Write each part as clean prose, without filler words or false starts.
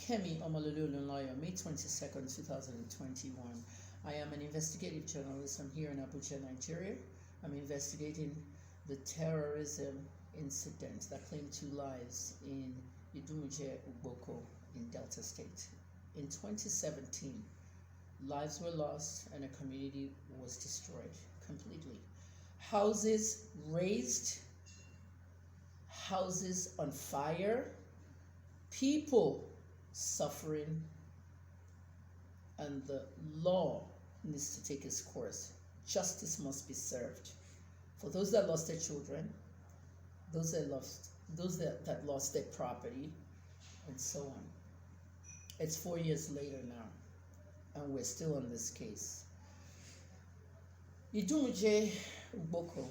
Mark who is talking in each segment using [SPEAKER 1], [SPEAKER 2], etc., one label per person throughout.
[SPEAKER 1] Kemi Lawyer, May 22nd, 2021. I am an investigative journalist. I'm here in Abuja, Nigeria. I'm investigating the terrorism incident that claimed 2 lives in Idumuje Ugboko in Delta State. In 2017, lives were lost and a community was destroyed completely. Houses razed, houses on fire, people suffering, and the law needs to take its course. Justice must be served for those that lost their children, those that lost their property, and so on. It's 4 years later now, and we're still on this case. Idumuje Ugboko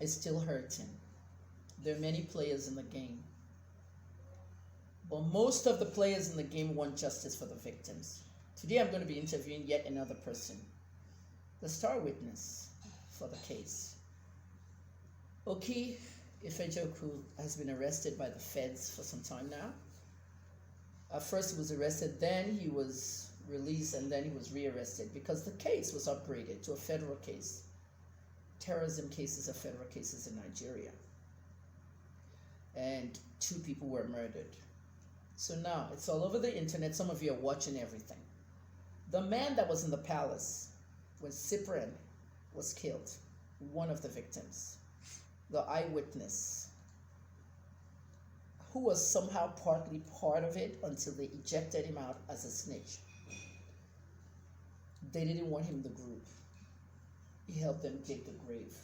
[SPEAKER 1] is still hurting. There are many players in the game, but most of the players in the game want justice for the victims. Today I'm going to be interviewing yet another person, the star witness for the case. Oki Ifejoku has been arrested by the feds for some time now. At first he was arrested, then he was released, and then he was rearrested because the case was upgraded to a federal case. Terrorism cases are federal cases in Nigeria. And 2 people were murdered. So now it's all over the internet. Some of you are watching everything. The man that was in the palace when Cyprian was killed, one of the victims, the eyewitness, who was somehow partly part of it until they ejected him out as a snitch. They didn't want him in the group. He helped them dig the grave.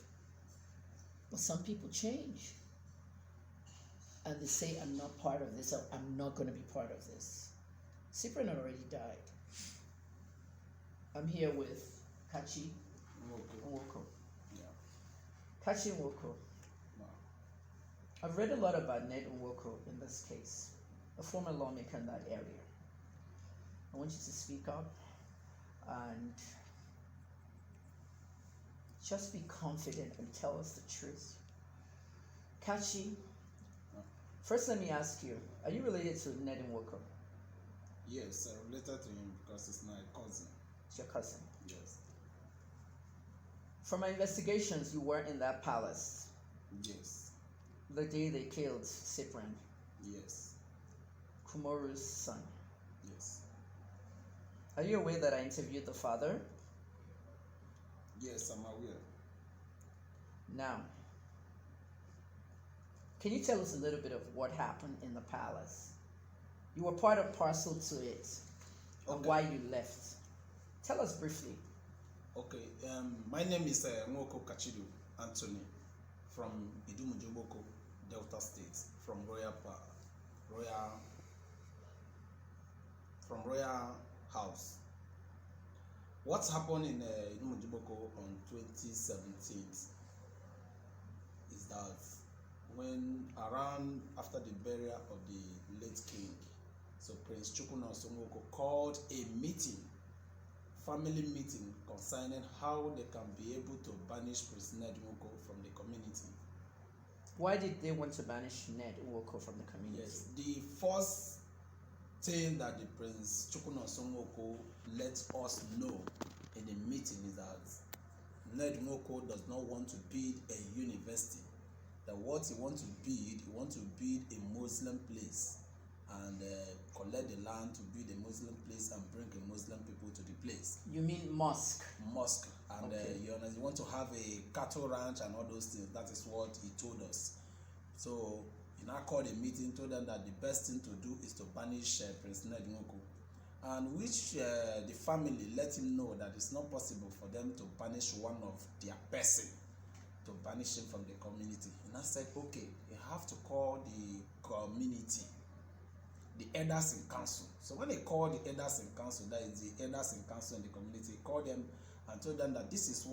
[SPEAKER 1] But some people change. And they say, I'm not part of this, or I'm not going to be part of this. Cyprian already died. I'm here with Kachi Nwoko.
[SPEAKER 2] Yeah.
[SPEAKER 1] Kachi Nwoko.
[SPEAKER 2] Wow.
[SPEAKER 1] I've read a lot about Ned Nwoko in this case, a former lawmaker in that area. I want you to speak up and just be confident and tell us the truth. Kachi, first let me ask you, are you related to Ned Nwoko?
[SPEAKER 2] Yes, I'm related to him because he's my cousin.
[SPEAKER 1] It's your cousin.
[SPEAKER 2] Yes.
[SPEAKER 1] From my investigations, you were in that palace
[SPEAKER 2] Yes.
[SPEAKER 1] the day they killed Cyprian,
[SPEAKER 2] Yes.
[SPEAKER 1] Kumoru's son.
[SPEAKER 2] Yes.
[SPEAKER 1] Are you aware that I interviewed the father?
[SPEAKER 2] Yes, I'm aware.
[SPEAKER 1] Now, can you tell us a little bit of what happened in the palace? You were part of parcel to it, and
[SPEAKER 2] Okay.
[SPEAKER 1] why you left. Tell us briefly.
[SPEAKER 2] Okay, my name is Nwoko Kachidu Anthony from Idumuje Ugboko, Delta State, from Royal House. What happened in Idumuje Ugboko on 2017 is that when around after the burial of the late king, so Prince Chukwuna Osonwoko called a meeting, family meeting, concerning how they can be able to banish Prince Ned Nwoko from the community.
[SPEAKER 1] Why did they want to banish Ned Nwoko from the community?
[SPEAKER 2] Yes, the first thing that the Prince Chukwuna Osonwoko let us know in the meeting is that Ned Nwoko does not want to build a university. That what he wants to build a Muslim place and collect the land to build a Muslim place and bring a Muslim people to the place.
[SPEAKER 1] You mean mosque?
[SPEAKER 2] Mosque. And
[SPEAKER 1] Okay.
[SPEAKER 2] you want to have a cattle ranch and all those things. That is what he told us. So he now called a meeting, told them that the best thing to do is to banish Prince Ned Nwoko. And which the family let him know that it's not possible for them to banish one of their person, to banish him from the community. And I said, okay, you have to call the community, the elders in council. So when they called the elders in council, that is the elders in council in the community, called them and told them that this is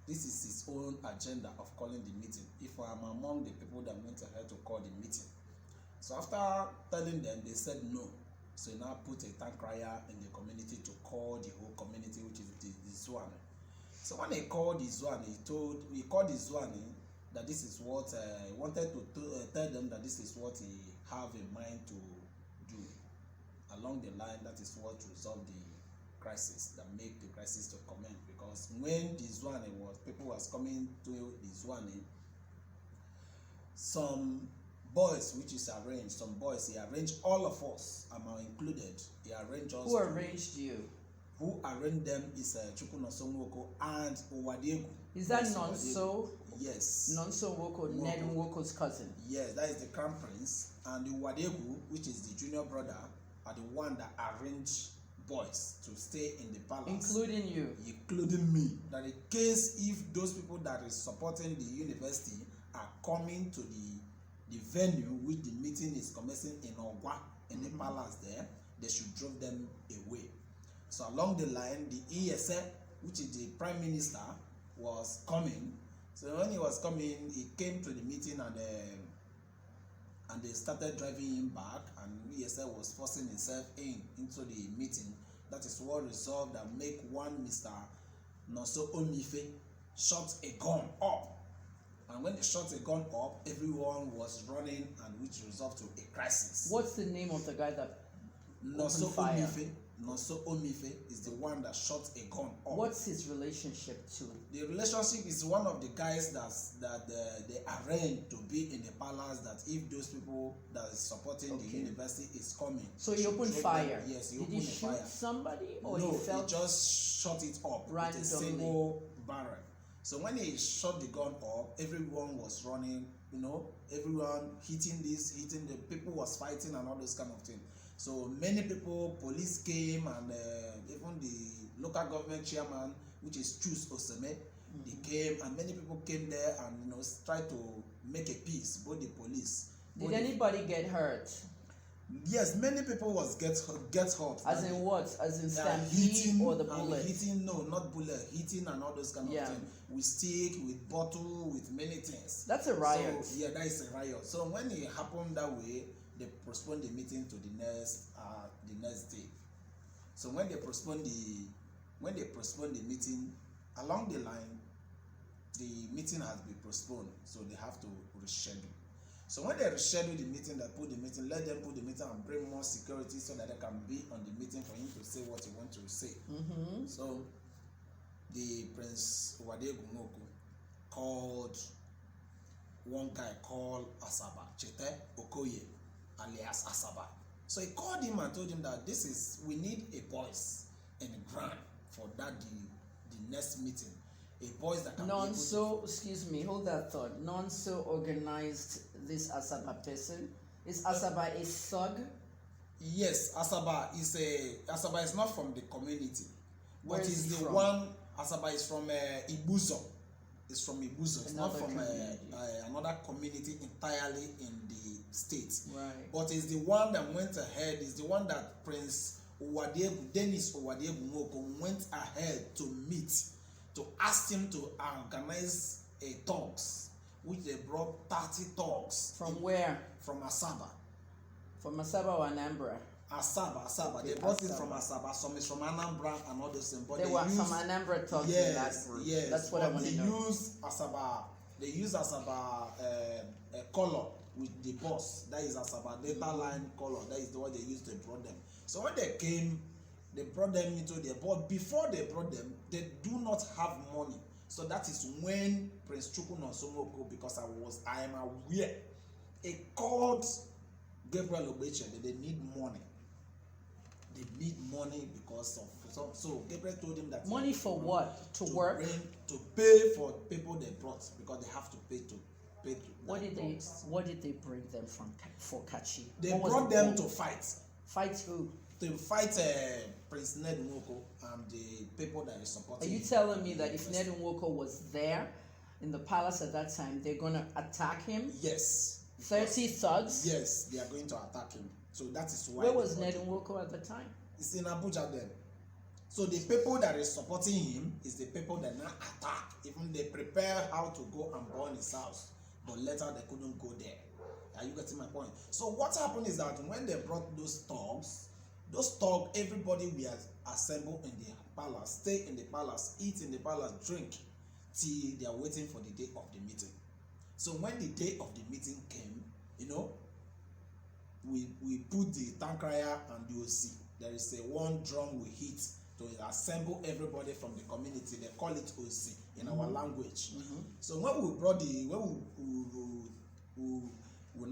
[SPEAKER 2] his own agenda of calling the meeting. If I am among the people that went ahead to call the meeting. So after telling them, they said no. So he now put a town crier in the community to call the whole community, which is the Zwane. So when he called the Zwane, he called the Zwane that this is what he wanted to tell them that this is what he have in mind to do. along the line, that is what resolved the crisis, that make the crisis to comment. Because when the Zwane was, people was coming to the Zwane, some boys, which is arranged, some boys, he arranged all of us, included. He arranged us.
[SPEAKER 1] Who arranged you?
[SPEAKER 2] Who arranged them is Chukwu Nosonwoko and Owadiegu.
[SPEAKER 1] Is that Nonso?
[SPEAKER 2] Yes.
[SPEAKER 1] Nonso Nwoko, Ned Nwoko's cousin.
[SPEAKER 2] Yes, that is the crown prince. And the Owadiegu, which is the junior brother, are the one that arranged boys to stay in the palace.
[SPEAKER 1] Including you.
[SPEAKER 2] Including me. That in case if those people that is supporting the university are coming to the venue which the meeting is commencing in Ogwa, in the palace there, they should drive them away. So along the line, the ESA, which is the prime minister, was coming. So when he was coming, he came to the meeting and they started driving him back, and ESA was forcing himself into the meeting. That is what resolved and make one Mr. Nonso Omife shot a gun up. And when they shot a gun up, everyone was running, and which resolved to a crisis.
[SPEAKER 1] What's the name of the guy that
[SPEAKER 2] Nonso
[SPEAKER 1] opened fire?
[SPEAKER 2] Nonso Omife is the one that shot a gun up.
[SPEAKER 1] What's his relationship to?
[SPEAKER 2] The relationship is one of the guys that they arranged to be in the palace, that if those people that is supporting the university is coming.
[SPEAKER 1] So he opened fire?
[SPEAKER 2] Yes, he
[SPEAKER 1] Did
[SPEAKER 2] opened
[SPEAKER 1] he shoot
[SPEAKER 2] fire.
[SPEAKER 1] somebody, or
[SPEAKER 2] no,
[SPEAKER 1] he felt
[SPEAKER 2] he just shot it up with a single barrel. So when he shot the gun up, everyone was running, everyone hitting the people was fighting and all those kind of things. So many people, police came, and even the local government chairman, which is Chus Oseme, he came, and many people came there and tried to make a peace, both the police.
[SPEAKER 1] Did anybody get hurt?
[SPEAKER 2] Yes, many people was get hurt.
[SPEAKER 1] As in what? As in stampede or the bullet?
[SPEAKER 2] Hitting, no, not bullet, hitting and all those kind of things. With stick, with bottle, with many things.
[SPEAKER 1] That's a riot.
[SPEAKER 2] So, that is a riot. So when it happened that way, they postponed the meeting to the next day. So when they postponed the meeting, along the line, the meeting has been postponed, so they have to reschedule. So when they reschedule the meeting, let them put the meeting and bring more security so that they can be on the meeting for him to say what he wants to say. So the Prince Owadiegu Nwoko called one guy called Asaba, Chete Okoye, alias Asaba. So he called him and told him that we need a voice in the ground for that the next meeting. A voice that can
[SPEAKER 1] excuse me, hold that thought. Nonso organized this Asaba person. Is Asaba a thug?
[SPEAKER 2] Yes, Asaba is not from the community.
[SPEAKER 1] Where is he from?
[SPEAKER 2] Asaba is from Ibuzo. It's from Ibuzo. It's not from another community entirely in the state.
[SPEAKER 1] Right.
[SPEAKER 2] But it's the one that went ahead. It's the one that Prince Dennis Owadiegu Nwoko went ahead to meet, to ask him to organize a talks, which they brought 30 talks.
[SPEAKER 1] From where?
[SPEAKER 2] From Asaba.
[SPEAKER 1] From Asaba or Anambra?
[SPEAKER 2] Asaba. Okay, they brought it from Asaba. Some is from Anambra and all those things. But
[SPEAKER 1] there were some Anambra talks in that group.
[SPEAKER 2] Yes,
[SPEAKER 1] that's what I want to know.
[SPEAKER 2] They use Asaba color with the boss. That is Asaba data line color. That is the one they used to brought them. So when they came, they brought them into their board. Before they brought them, they do not have money. So that is when Prince Chukwu Nosonwoko, because I am aware, he called Gabriel Obeche that they need money. They need money because of so Gabriel told him that
[SPEAKER 1] money for what? To work?
[SPEAKER 2] To pay for people they brought, because they have to pay to.
[SPEAKER 1] What did they bring them for Kachi?
[SPEAKER 2] They brought them to fight.
[SPEAKER 1] Fight who?
[SPEAKER 2] To fight Prince Ned Nwoko and the people that are supporting.
[SPEAKER 1] Are you telling me that if Ned Nwoko was there in the palace at that time, they're going to attack him?
[SPEAKER 2] Yes.
[SPEAKER 1] 30 thugs?
[SPEAKER 2] Yes, they are going to attack him. So that is why.
[SPEAKER 1] Where was Ned Nwoko at the time?
[SPEAKER 2] It's in Abuja then. So the people that is supporting him is the people that now attack. Even they prepare how to go and burn his house, but later they couldn't go there. Are you getting my point? So what happened is that when they brought those thugs, everybody will assemble in the palace, stay in the palace, eat in the palace, drink till they are waiting for the day of the meeting. So when the day of the meeting came, we put the tank crier and the OC. there is a one drum we hit to assemble everybody from the community. They call it Osi in our language. So when we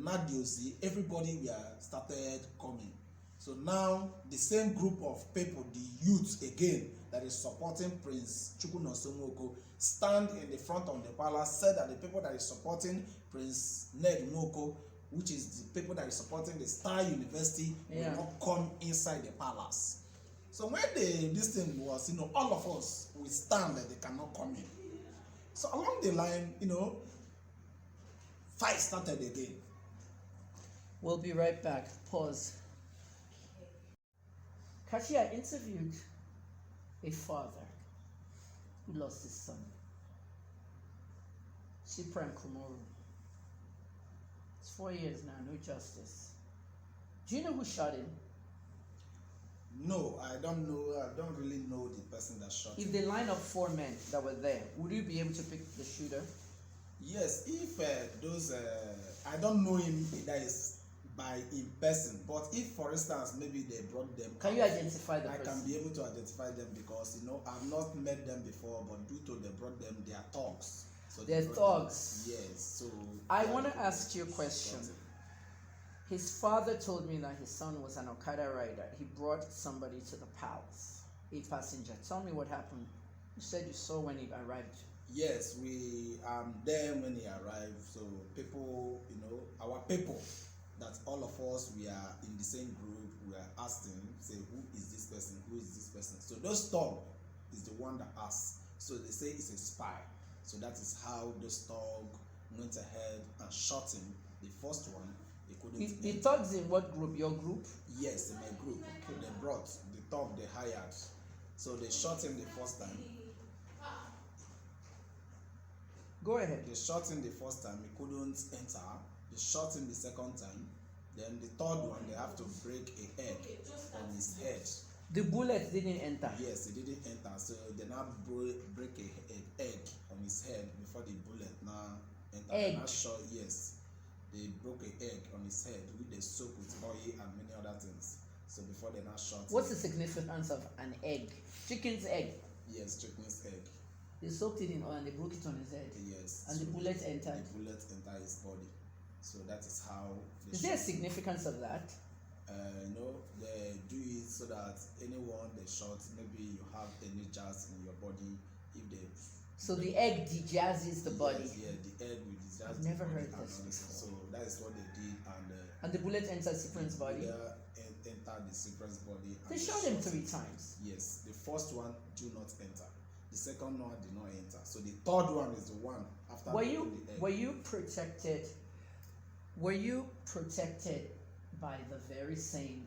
[SPEAKER 2] not the Osi, everybody started coming. So now the same group of people, the youth again, that is supporting Prince Chukwunosomoko, stand in the front of the palace, said that the people that is supporting Prince Ned Nwoko, which is the people that is supporting the Star University, will not come inside the palace. So when this thing was, all of us, we stand that they cannot come in. So along the line, fight started again.
[SPEAKER 1] We'll be right back. Pause. Kachi, I interviewed a father who lost his son, Cyprian Kumoru. It's 4 years now, no justice. Do you know who shot him?
[SPEAKER 2] No, I don't know. I don't really know the person that shot him.
[SPEAKER 1] If they line up 4 men that were there, would you be able to pick the shooter?
[SPEAKER 2] Yes, if those, I don't know him, that is in person, but if for instance maybe they brought them,
[SPEAKER 1] can you identify the person?
[SPEAKER 2] I can be able to identify them because I've not met them before, but due to they brought them, they are thugs. So
[SPEAKER 1] they're thugs.
[SPEAKER 2] Yes. So
[SPEAKER 1] I want to ask you a question. His father told me that his son was an Okada rider. He brought somebody to the palace, a passenger. Tell me what happened. You said you saw when he arrived.
[SPEAKER 2] Yes, we there when he arrived. So people, our people, that all of us, we are in the same group. We are asking, say, who is this person? Who is this person? So those thug is the one that asks. So they say it's a spy. So that is how those thug went ahead and shot him. The first one, he couldn't.
[SPEAKER 1] The thugs in what group? Your group?
[SPEAKER 2] Yes, in my group. Okay. They brought the thug they hired. So they shot him the first time.
[SPEAKER 1] Go ahead.
[SPEAKER 2] They shot him the first time. He couldn't enter. They shot him the second time. Then the third one, they have to break an egg on his head.
[SPEAKER 1] The bullet didn't enter?
[SPEAKER 2] Yes, it didn't enter. So they now break an egg on his head before the bullet now enter.
[SPEAKER 1] Egg?
[SPEAKER 2] I'm not sure, yes. They broke an egg on his head with the soap with oil and many other things. So before they now shot
[SPEAKER 1] What's
[SPEAKER 2] him.
[SPEAKER 1] the significance of an egg? Chicken's egg?
[SPEAKER 2] Yes, chicken's egg.
[SPEAKER 1] They soaked it in oil and they broke it on his head?
[SPEAKER 2] Yes.
[SPEAKER 1] And
[SPEAKER 2] so
[SPEAKER 1] the bullet entered?
[SPEAKER 2] The bullet entered his body. So that is how they
[SPEAKER 1] Is there a significance of that?
[SPEAKER 2] They do it so that anyone they shot, maybe you have any jars in your body. If they
[SPEAKER 1] So the egg dejazzes the body?
[SPEAKER 2] Yes, yeah, the egg will dijazz.
[SPEAKER 1] I've never heard this before.
[SPEAKER 2] So that is what they did,
[SPEAKER 1] and the bullet entered Cyprian's body?
[SPEAKER 2] Entered the Cyprian's body.
[SPEAKER 1] They shot him 3 times?
[SPEAKER 2] Yes, the first one do not enter. The second one did not enter. So the third one is the one after
[SPEAKER 1] Were you protected? Were you protected by the very same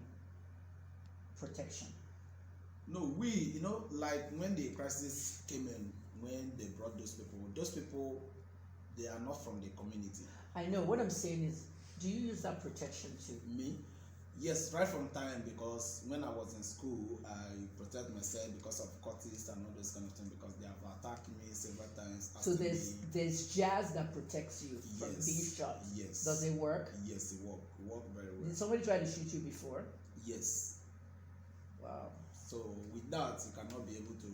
[SPEAKER 1] protection?
[SPEAKER 2] No, we, like when the crisis came in, when they brought those people, they are not from the community.
[SPEAKER 1] I know. What I'm saying is, do you use that protection too?
[SPEAKER 2] Me? Yes, right from time, because when I was in school, I protect myself because of cultists and all those kind of things, because they have attacked me several times.
[SPEAKER 1] So there's jazz that protects you from being shot?
[SPEAKER 2] Yes.
[SPEAKER 1] Does it work?
[SPEAKER 2] Yes, it works. It works very well.
[SPEAKER 1] Did somebody try to shoot you before?
[SPEAKER 2] Yes.
[SPEAKER 1] Wow.
[SPEAKER 2] So with that, you cannot be able to,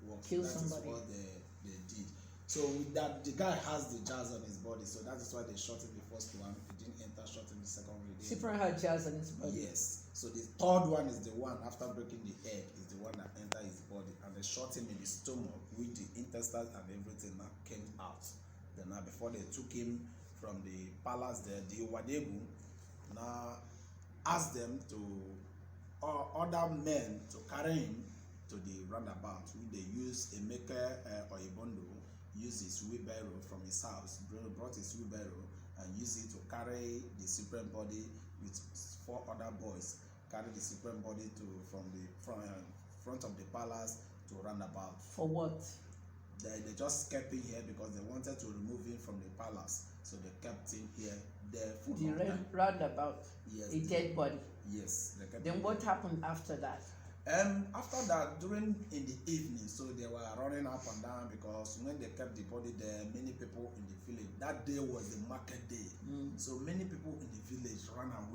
[SPEAKER 2] work.
[SPEAKER 1] Kill
[SPEAKER 2] that
[SPEAKER 1] somebody.
[SPEAKER 2] That is what they did. So with that, the guy has the jazz on his body, so that is why they shot him the first one. He didn't enter, shot him the second one.
[SPEAKER 1] Cyprian had jazz on his body?
[SPEAKER 2] Yes. So the third one is the one, after breaking the egg, is the one that entered his body. And they shot him in the stomach with the intestines and everything that came out. Then now before they took him from the palace there, the Wadegu now asked them to, other men to carry him to the roundabout. They used a maker or a bundle, used his wheelbarrow from his house, brought his wheelbarrow and used it to carry the Cyprian body with 4 other boys, carry the Cyprian body from the front of the palace to roundabout.
[SPEAKER 1] For what?
[SPEAKER 2] They just kept him here because they wanted to remove him from the palace, so they kept him there for
[SPEAKER 1] the roundabout.
[SPEAKER 2] Yes.
[SPEAKER 1] A dead body.
[SPEAKER 2] Yes. They kept
[SPEAKER 1] then what happened after that?
[SPEAKER 2] After that, in the evening, so they were running up and down, because when they kept the body there, many people in the village, that day was the market day. So many people in the village ran away.